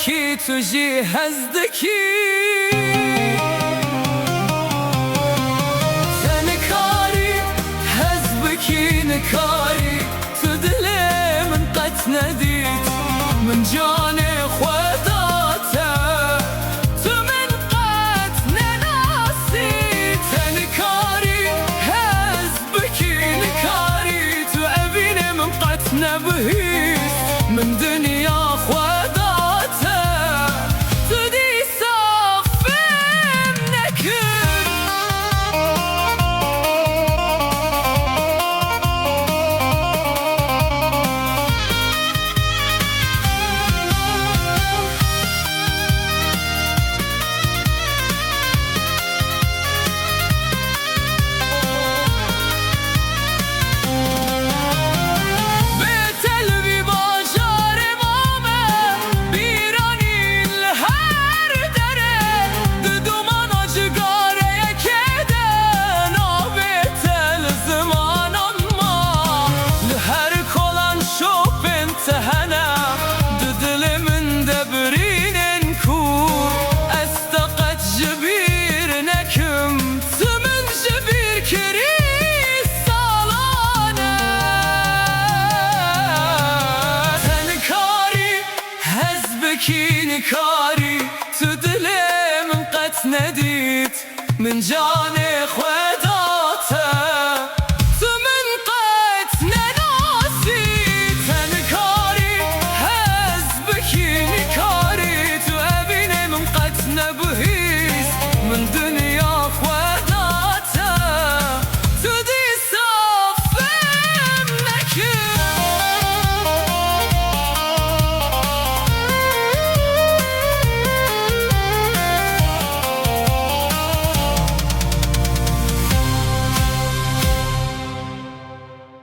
وكي تجي هزدكي تنكاري هزبكي نكاري تدلي من قد نديت من جاني خوداته تمن قد نناسي تنكاري هزبكي نكاري تعبيني من قد نبهيت من دنيا خوداته تدي صافي منكر Kini kari